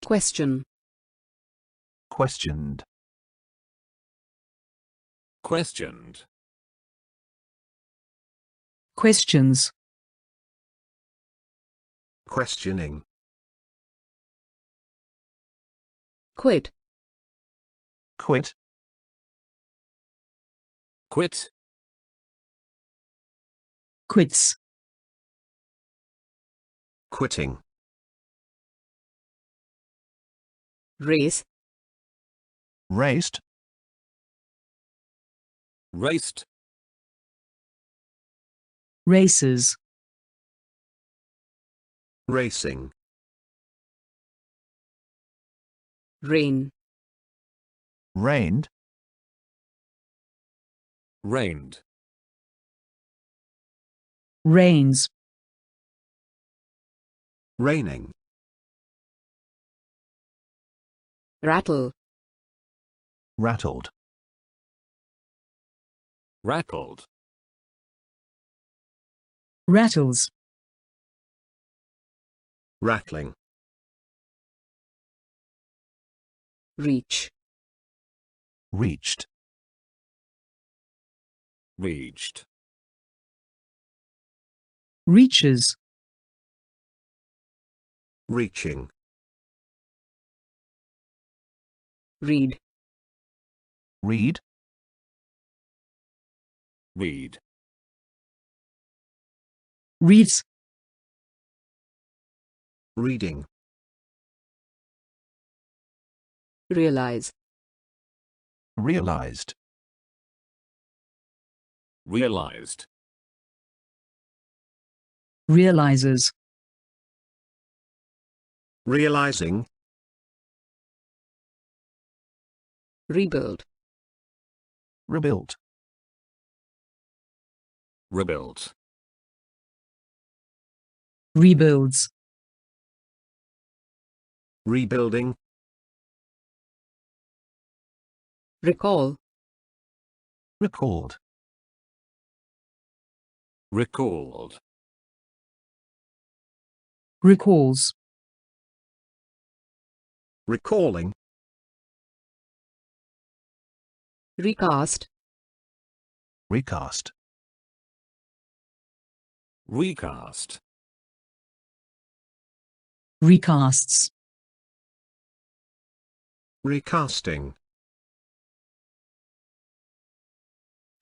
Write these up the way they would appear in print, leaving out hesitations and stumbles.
Question. questioned, questioned, questions, questioning, Quit. quit, quit, quits, quitting, Race. raced, raced, races, racing, Rain. rained, rained, rains, raining, Rattle. rattled, rattled, rattles, rattling, Reach. reached, reached, reaches, reaching, Read. read, read, reads, reading, Realize. realized, realized, realizes, realizing, Rebuild. rebuilt, rebuilt, rebuilds, rebuilding, Recall. recalled, recalled, recalls, recalling, Recast. recast, recast, recasts, recasting,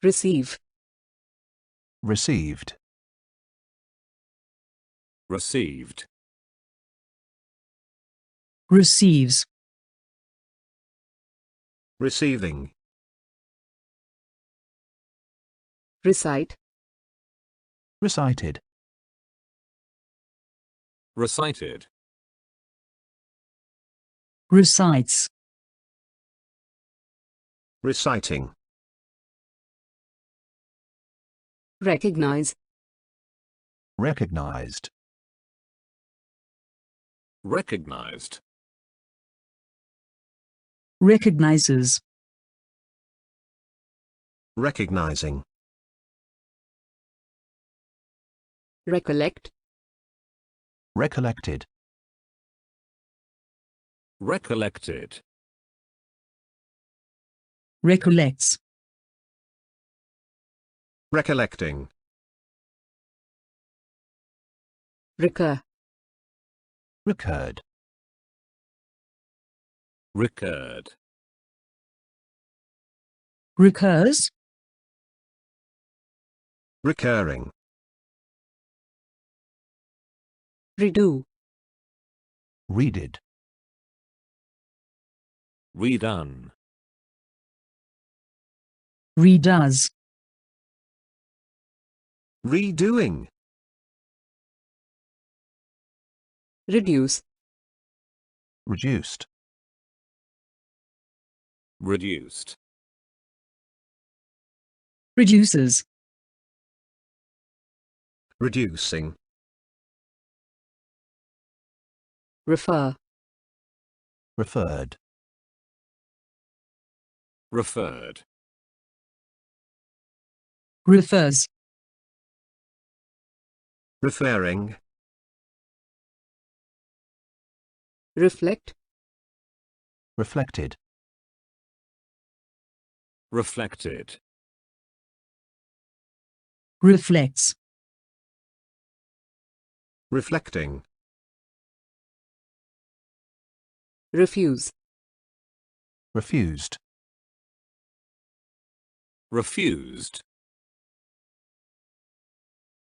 Receive. received, received, receives, receiving, Recite. recited, recited, recites, reciting, Recognize. recognized, recognized, recognizes, recognizing, Recollect. recollected, recollected, recollects, recollecting, Recur. recurred, recurred, recurs, recurring, Redo. redid, redone, redoes, redoing, Reduce. reduced, reduced, reduces, reducing, Refer. referred, referred, refers, referring, Reflect. reflected, reflected, reflects, reflecting, refuse, refused, refused,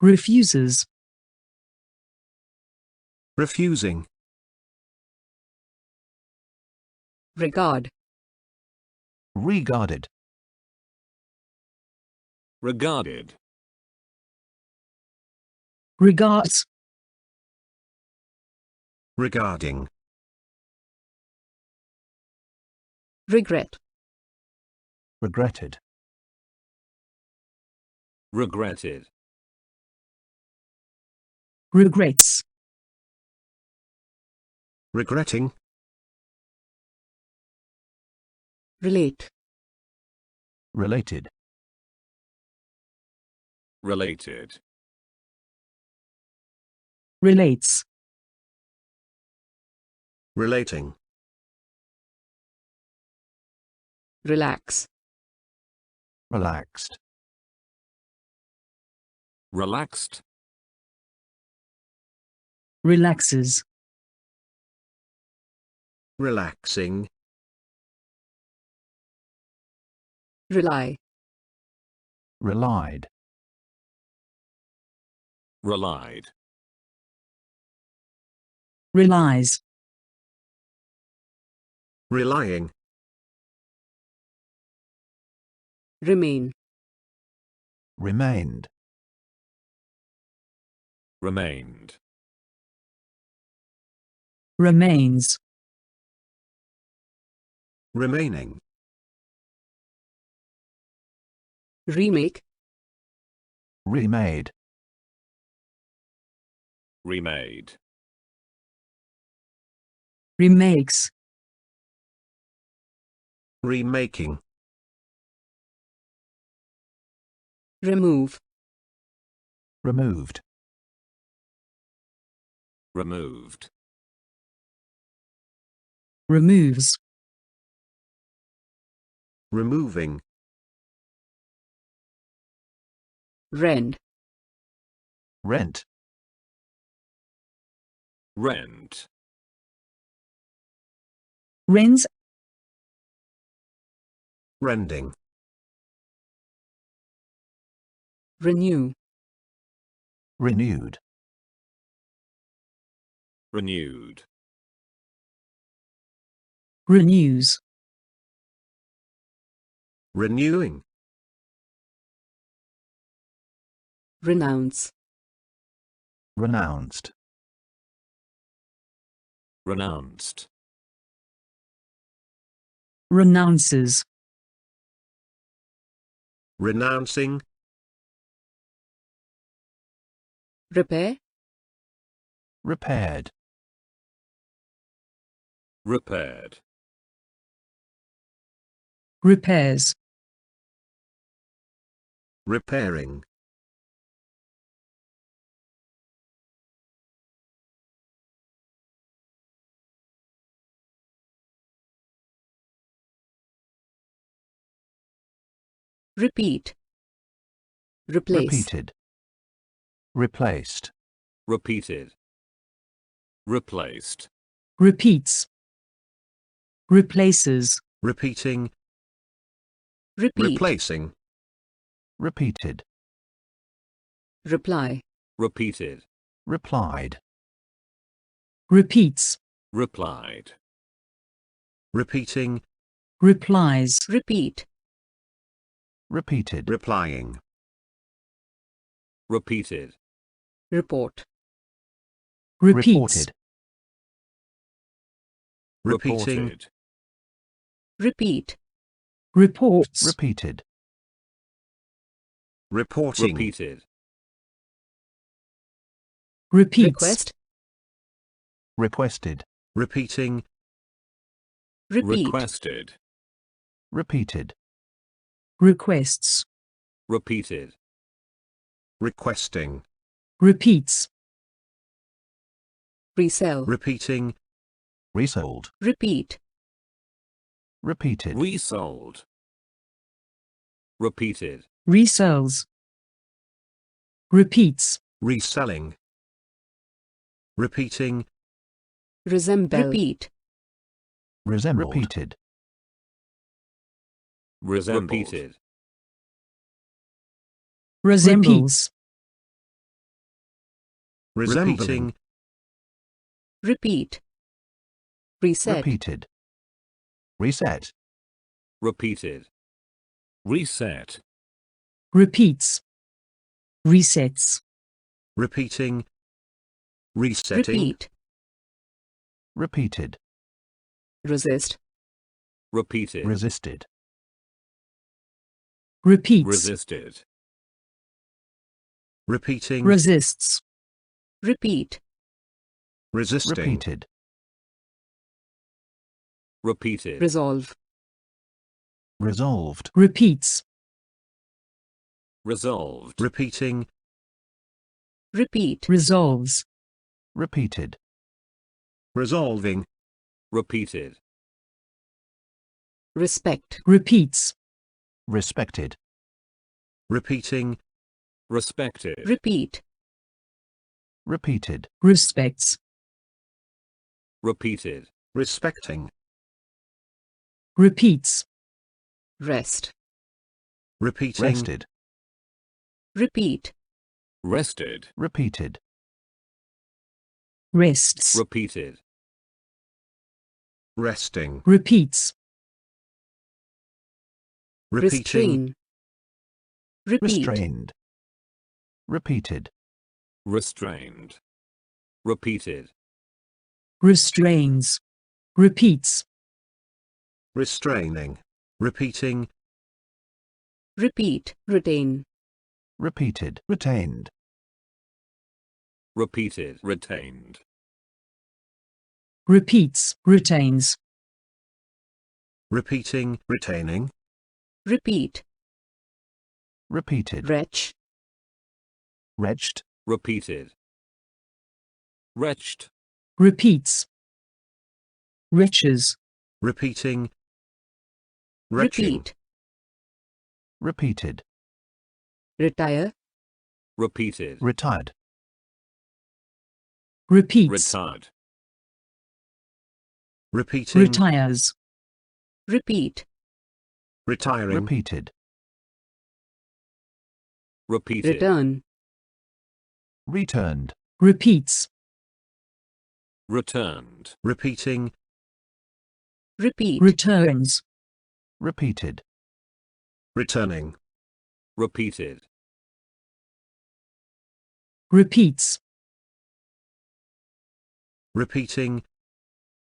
refuses, refusing, regard, regarded, regarded, regards, regarding, regret, regretted, regretted, regrets, regretting, relate, related, related, relates, relating, relax, relaxed, relaxed, relaxes, relaxing, rely, relied, relied, relies, relying, remain, remained, remained, remains, remaining, remake, remade, remade, remakes, remaking, remove, removed, removed, removes, removing, rend, rent, rent, rends, rending, renew, renewed, renewed, renews, renewing, renounce, renounced, renounced, renounces, renouncing, repair, repaired, repaired, repairs, repairing, repeat, replace, repeated, replaced, repeated, replaced, repeats, replaces, repeating, repeat, replacing, repeated, reply, repeated, replied, repeats, replied, repeating, replies, repeat, repeated, replying, repeated, report, repeats, repeating, reported, repeat, reports, repeated, reporting, repeated, repeats, request, requested, repeating, repeat, requested, repeated, requests, repeated, requesting, repeats, resell, repeating, resold, repeat, Repeated. Resold. Repeated. resells, repeats, reselling, repeating, resemble, repeat, Resembled. Repeated. Repeated. resembles, resembling, repeat, reset, Repeated. Reset. Repeated. Reset. repeats, resets, repeating, resetting, repeat, Repeated. resist, Repeated. Resisted. repeats, Resisted. repeating, resists, repeat, resisting, Repeated. Repeated. resolve, Resolved. repeats, Resolved. repeating, repeat, resolves, Repeated. resolving, Repeated. respect, repeats, Respected. repeating, Respected. repeat, Repeated. respects, Repeated. respecting, repeats, rest, repeating, Rested. repeat, Rested. Repeated. rests, Repeated. resting, repeats, repeating, restrain, repeat, Restrained. Repeated. Restrained. Repeated. restrains, repeats, restraining, repeating, repeat, retain, Repeated. Retained. Repeated. Retained. repeats, retains, repeating, retaining, repeat, Repeated. wretch, Wretched. Repeated. Wretched. repeats, riches, repeating, retching, repeat, Repeated. retire, Repeated. Retired. repeats, Retired. repeating, retires, repeat, retiring, Repeated. Repeated. return, Returned. repeats, Returned. repeating, repeat, returns, Repeated. returning, Repeated. repeats, repeating,